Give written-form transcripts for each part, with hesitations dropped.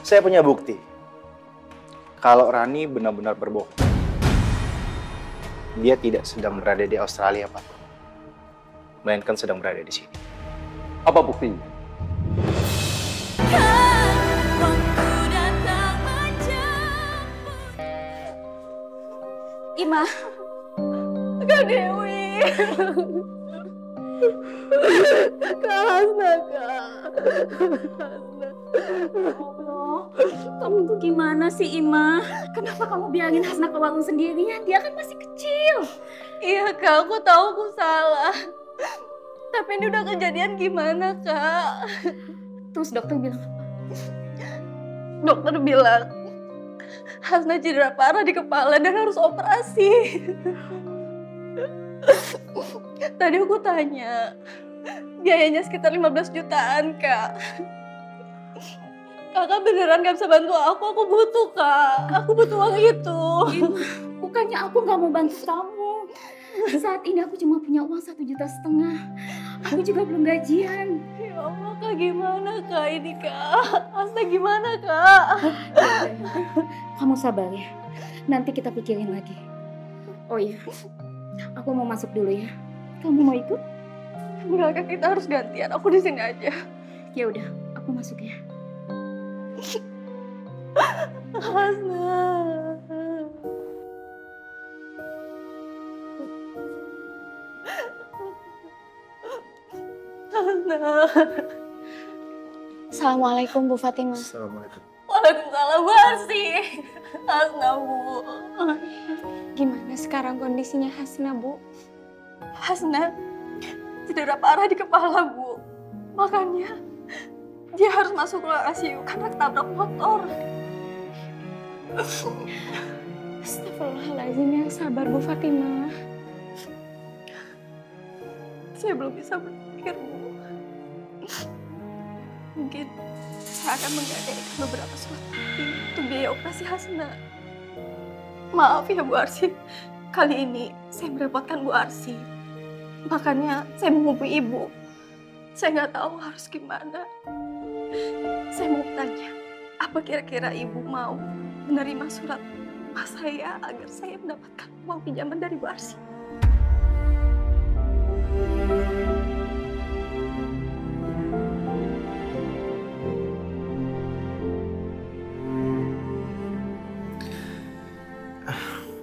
Saya punya bukti kalau Rani benar-benar berbohong. Dia tidak sedang berada di Australia, Pak. Melainkan sedang berada di sini. Apa buktinya? Ima, Kak Dewi, Kak Hasna, Kak. Allah, kamu tuh gimana sih, Ima? Kenapa kamu biarin Hasna ke warung sendirian? Dia kan masih kecil. Iya, Kak, aku tahu aku salah. Tapi ini udah kejadian gimana, Kak? Terus dokter bilang apa? Dokter bilang Hasna cedera parah di kepala dan harus operasi. Tadi aku tanya, biayanya sekitar 15 jutaan, Kak. Kakak beneran gak bisa bantu aku butuh, Kak. Aku butuh uang itu. Bukannya aku gak mau bantu kamu. Saat ini aku cuma punya uang 1,5 juta. Aku juga belum gajian. Ya Allah, Kak, gimana, Kak, ini, Kak? Hasna gimana, Kak? Kamu sabar ya. Nanti kita pikirin lagi. Oh iya, aku mau masuk dulu ya. Kamu mau ikut? Enggak, Kak, kita harus gantian. Aku di sini aja. Ya udah, aku masuk ya. Hasna. Hasna. Assalamualaikum Bu Fatimah. Assalamualaikum. Waalaikumsalam, Bu Arsi. Hasna, Bu. Gimana sekarang kondisinya Hasna, Bu? Hasna cedera parah di kepala, Bu. Makanya dia harus masuk ruang ICU karena ketabrak motor. Astagfirullahaladzim, yang sabar Bu Fatimah. Saya belum bisa berpikir, Bu. Mungkin saya akan menggadaikan beberapa surat bukti untuk biaya operasi Hasna. Maaf ya, Bu Arsi. Kali ini saya merepotkan Bu Arsi. Makanya saya menghubungi Ibu. Saya nggak tahu harus gimana. Saya mau tanya, apa kira-kira Ibu mau menerima surat mas saya agar saya mendapatkan uang pinjaman dari Bu Arsi?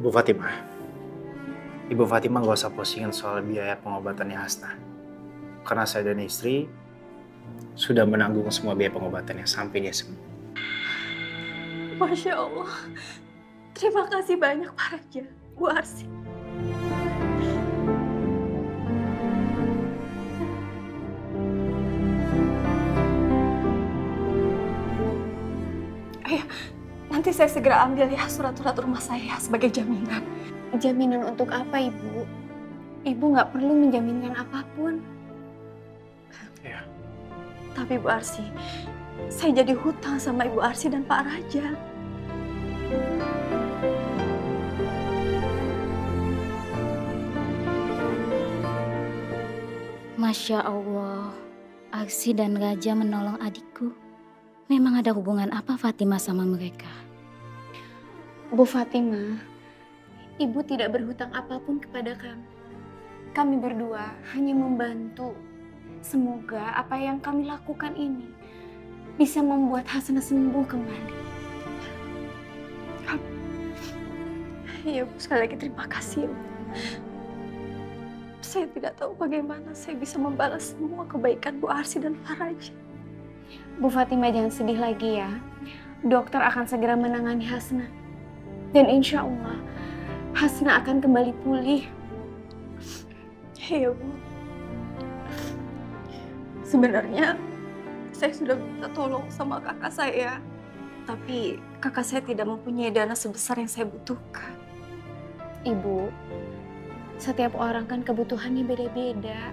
Bu Fatimah. Ibu Fatimah gak usah pusingin soal biaya pengobatannya Hasna. Karena saya dan istri sudah menanggung semua biaya pengobatannya sampai dia sembuh. Masya Allah. Terima kasih banyak Pak Raja, Bu Arsi. Ayo, nanti saya segera ambil ya surat-surat rumah saya sebagai jaminan. Jaminan untuk apa, Ibu? Ibu nggak perlu menjaminkan apapun. Ya. Tapi Bu Arsi, saya jadi hutang sama Ibu Arsi dan Pak Raja. Masya Allah, Arsi dan Raja menolong adikku. Memang ada hubungan apa Fatimah sama mereka? Bu Fatimah, Ibu tidak berhutang apapun kepada kami. Kami berdua hanya membantu. Semoga apa yang kami lakukan ini bisa membuat Hasna sembuh kembali. Iya, Bu, sekali lagi terima kasih. Saya tidak tahu bagaimana saya bisa membalas semua kebaikan Bu Arsi dan Pak Raja. Bu Fatimah jangan sedih lagi ya. Dokter akan segera menangani Hasna. Dan insya Allah, Hasna akan kembali pulih. Iya, Bu. Sebenarnya saya sudah minta tolong sama kakak saya. Tapi kakak saya tidak mempunyai dana sebesar yang saya butuhkan. Ibu, setiap orang kan kebutuhannya beda-beda.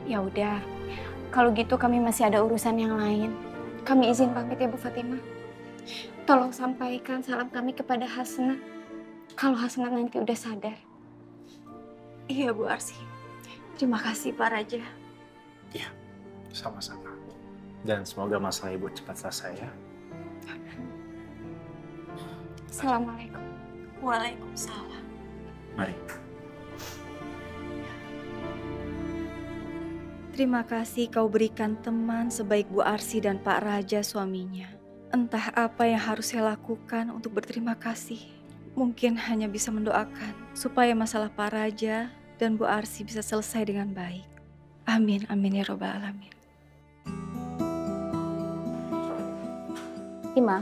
Ya udah, kalau gitu kami masih ada urusan yang lain. Kami izin pamit ya Bu Fatimah. Tolong sampaikan salam kami kepada Hasna. Kalau Hasna nanti udah sadar. Iya, Bu Arsi. Terima kasih Pak Raja. Iya, sama-sama. Dan semoga masalah ibu cepat selesai ya. Assalamualaikum. Waalaikumsalam. Mari. Terima kasih kau berikan teman sebaik Bu Arsy dan Pak Raja suaminya. Entah apa yang harus saya lakukan untuk berterima kasih. Mungkin hanya bisa mendoakan supaya masalah Pak Raja dan Bu Arsy bisa selesai dengan baik. Amin, amin ya robbal alamin. Ima,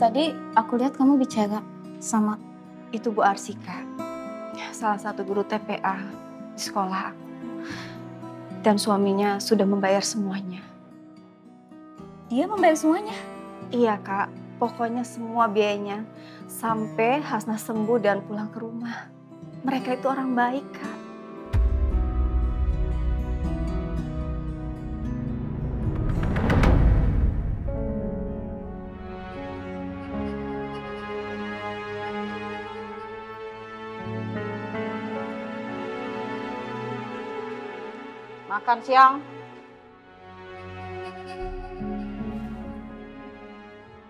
tadi aku lihat kamu bicara sama Itu Bu Arsy, Kak. Salah satu guru TPA di sekolah aku. Dan suaminya sudah membayar semuanya. dia membayar semuanya. Iya, Kak. Pokoknya semua biayanya. Sampai Hasnah sembuh dan pulang ke rumah. Mereka itu orang baik, Kak. Makan siang.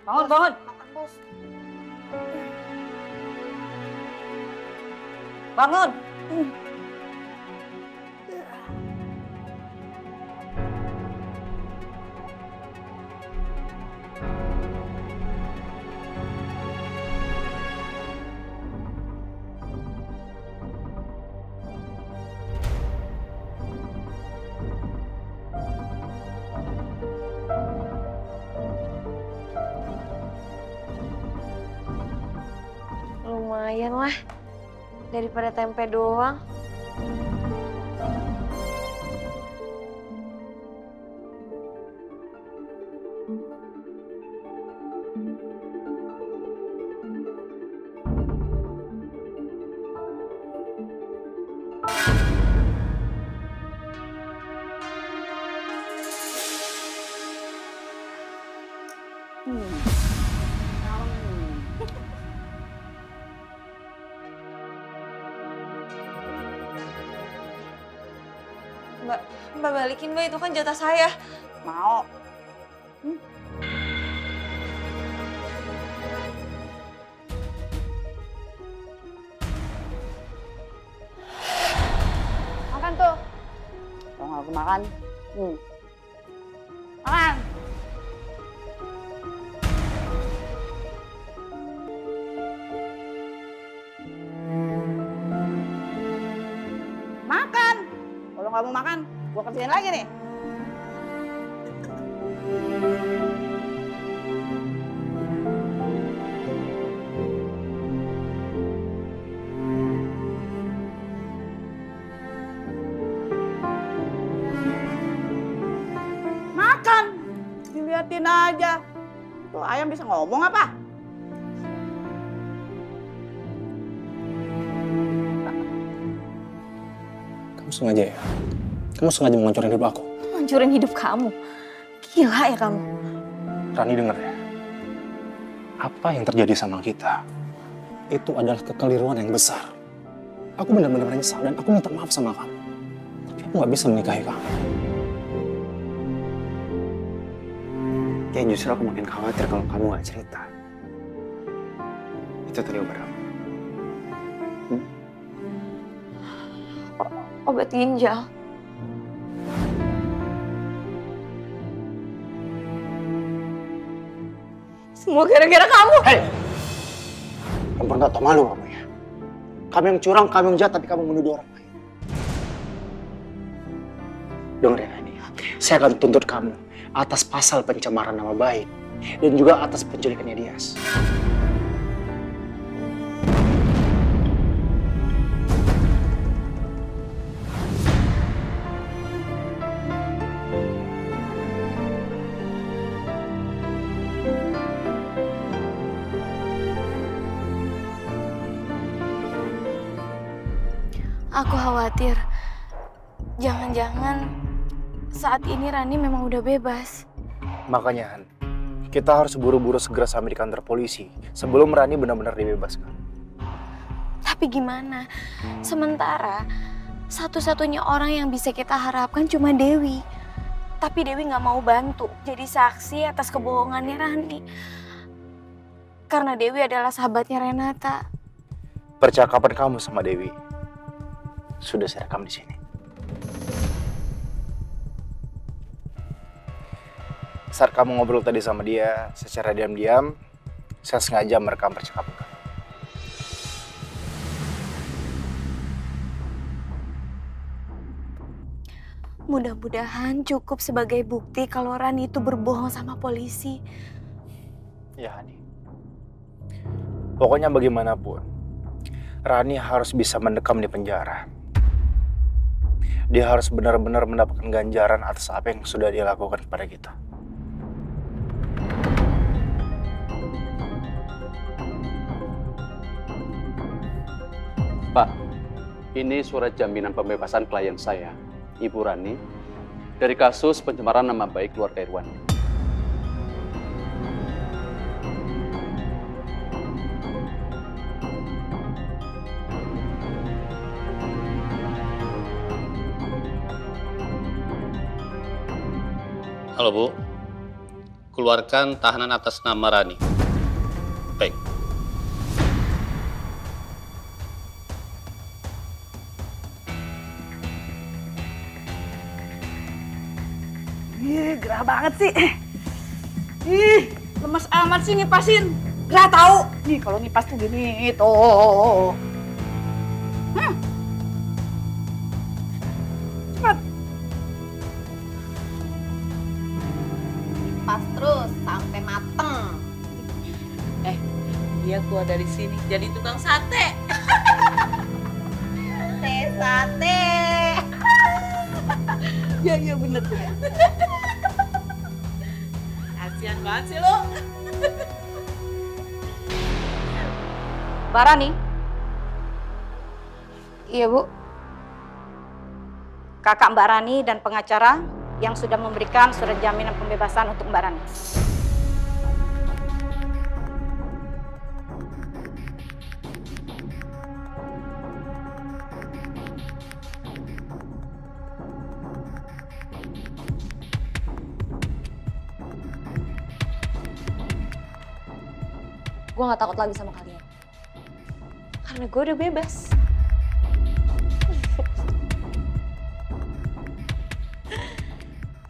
Bangun, bangun. Makan, Bos. Bangun. Lumayan lah, daripada tempe doang. Mbak balikin Mbak, itu kan jatah saya. Mau. Makan tuh. Kalau nggak makan. Makan. Makan. Kalau nggak mau makan, gua kerjain lagi nih. Makan. Diliatin aja. Tuh ayam bisa ngomong apa? Kamu sengaja ya? Kamu sengaja menghancurin hidup aku? Hancurin hidup kamu. Gila ya kamu. Rani denger ya. Apa yang terjadi sama kita itu adalah kekeliruan yang besar. Aku benar-benar menyesal dan aku minta maaf sama kamu. Tapi aku nggak bisa menikahi kamu. Ya justru aku makin khawatir kalau kamu nggak cerita. Itu tadi obat apa? Obat ginjal. Semua gara-gara kamu. Hei! Perempuan gak tau malu kamu ya. Kamu yang curang, kamu yang jahat, tapi kamu menuduh orang lain. Dengerin ini, saya akan tuntut kamu atas pasal pencemaran nama baik dan juga atas penculikannya Dias. Aku khawatir, jangan-jangan saat ini Rani memang udah bebas. Makanya, Han, kita harus buru-buru segera sampai di kantor polisi sebelum Rani benar-benar dibebaskan. Tapi gimana? Sementara satu-satunya orang yang bisa kita harapkan cuma Dewi. Tapi Dewi nggak mau bantu jadi saksi atas kebohongannya Rani. Karena Dewi adalah sahabatnya Renata. Percakapan kamu sama Dewi sudah saya rekam di sini. Saat kamu ngobrol tadi sama dia secara diam-diam, saya sengaja merekam percakapan kamu. Mudah-mudahan cukup sebagai bukti kalau Rani itu berbohong sama polisi. Ya, Hani. Pokoknya bagaimanapun, Rani harus bisa mendekam di penjara. Dia harus benar-benar mendapatkan ganjaran atas apa yang sudah dia lakukan kepada kita. Pak, ini surat jaminan pembebasan klien saya, Ibu Rani, dari kasus pencemaran nama baik keluarga Irwan. Halo Bu, keluarkan tahanan atas nama Rani. Baik. Ih, gerah banget sih. Ih, lemes amat sih ngipasin. Gerah tahu. Nih kalau ngipas tuh gini tuh. Cepet. Pas terus sampai mateng. Dia keluar dari sini jadi tukang sate. Sate. Iya bener tuh. Kasian banget sih lo. Mbak Rani? Iya Bu. Kakak Mbak Rani dan pengacara yang sudah memberikan surat jaminan pembebasan untuk Mbak Rani. Gue gak takut lagi sama kalian. Karena gue udah bebas.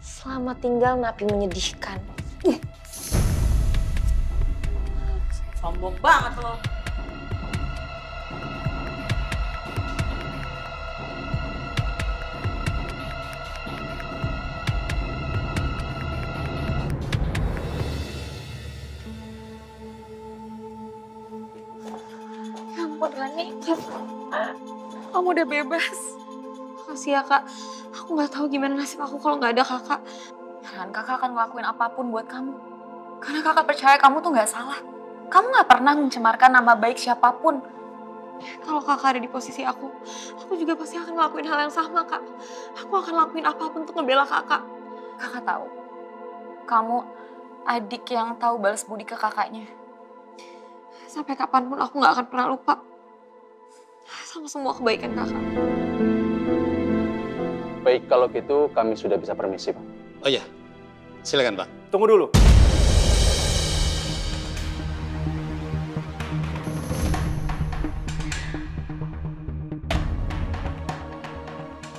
Selamat tinggal napi menyedihkan. Sombong banget lo. Ya ampun Rani, kamu udah bebas. Makasih ya Kak, aku gak tahu gimana nasib aku kalau gak ada Kakak. Dan Kakak akan ngelakuin apapun buat kamu. Karena Kakak percaya kamu tuh gak salah. Kamu gak pernah mencemarkan nama baik siapapun. Kalau Kakak ada di posisi aku juga pasti akan ngelakuin hal yang sama Kak. Aku akan lakuin apapun untuk ngebela Kakak. Kakak tahu, kamu adik yang tahu balas budi ke kakaknya. Sampai kapanpun aku gak akan pernah lupa sama semua kebaikan Kakak. Baik, kalau gitu kami sudah bisa permisi, Pak. Oh iya, silakan Pak. Tunggu dulu.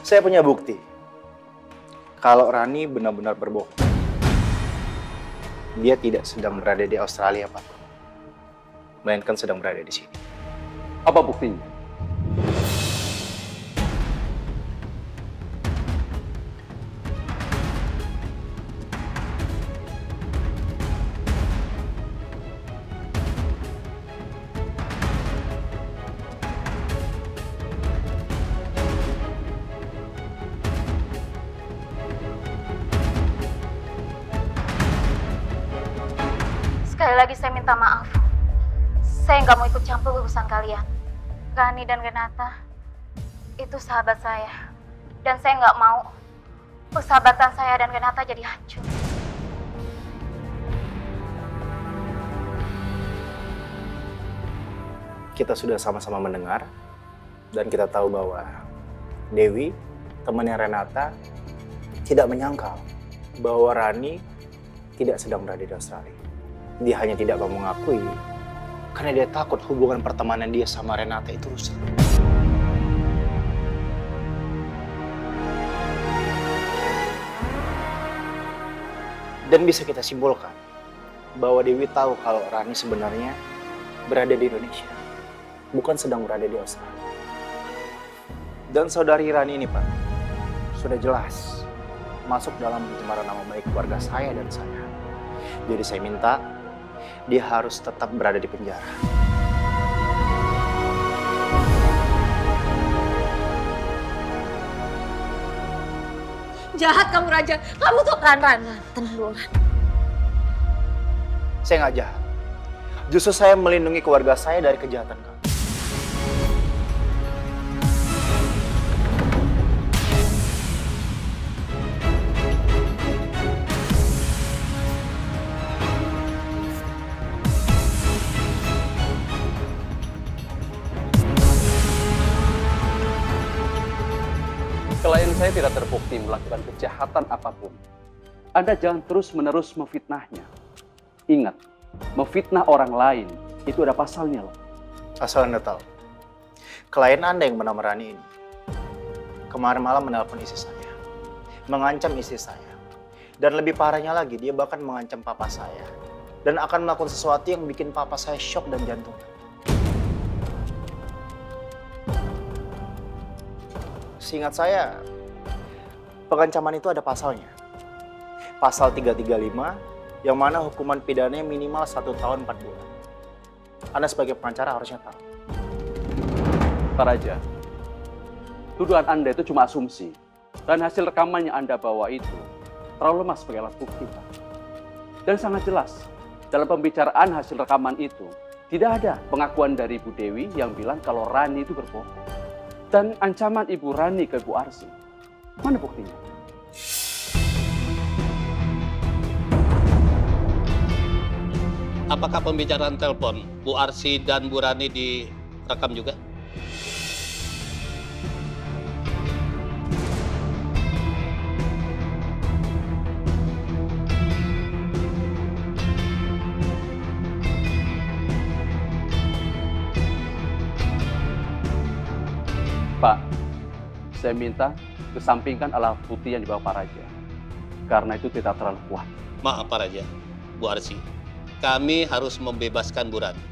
Saya punya bukti kalau Rani benar-benar berbohong. Dia tidak sedang berada di Australia, Pak. Melainkan sedang berada di sini. Apa buktinya? Sekali lagi saya minta maaf. Saya nggak mau ikut campur urusan kalian. Rani dan Renata itu sahabat saya. Dan saya nggak mau persahabatan saya dan Renata jadi hancur. Kita sudah sama-sama mendengar dan kita tahu bahwa Dewi, temannya Renata, tidak menyangkal bahwa Rani tidak sedang berada di Australia. Dia hanya tidak mau mengakui karena dia takut hubungan pertemanan dia sama Renata itu rusak. Dan bisa kita simpulkan bahwa Dewi tahu kalau Rani sebenarnya berada di Indonesia, bukan sedang berada di Australia. Dan saudari Rani ini, Pak, sudah jelas masuk dalam pencemaran nama baik keluarga saya dan saya. Jadi saya minta dia harus tetap berada di penjara. Jahat kamu Raja, kamu tuh Ran. Tenang dulu Ran. Saya nggak jahat. Justru saya melindungi keluarga saya dari kejahatan kamu. Klien saya tidak terbukti melakukan kejahatan apapun. Anda jangan terus-menerus memfitnahnya. Ingat, memfitnah orang lain itu ada pasalnya loh. Asal Anda tahu, klien Anda yang bernama Rani ini kemarin malam menelpon istri saya, mengancam istri saya, dan lebih parahnya lagi dia bahkan mengancam papa saya dan akan melakukan sesuatu yang bikin papa saya shock dan jantung. Seingat saya, pengancaman itu ada pasalnya. Pasal 335, yang mana hukuman pidananya minimal 1 tahun 4 bulan. Anda sebagai pengacara harusnya tahu. Pak Raja, tuduhan Anda itu cuma asumsi. Dan hasil rekaman yang Anda bawa itu terlalu lemah sebagai alat bukti, Pak. Dan sangat jelas, dalam pembicaraan hasil rekaman itu, tidak ada pengakuan dari Bu Dewi yang bilang kalau Rani itu berbohong. Dan ancaman Ibu Rani ke Bu Arsy, mana buktinya? Apakah pembicaraan telepon Bu Arsy dan Bu Rani direkam juga? Pak, saya minta kesampingkan alat bukti yang dibawa Pak Raja. Karena itu tidak terlalu kuat. Maaf Pak Raja, Bu Arsy, kami harus membebaskan Bu Rani.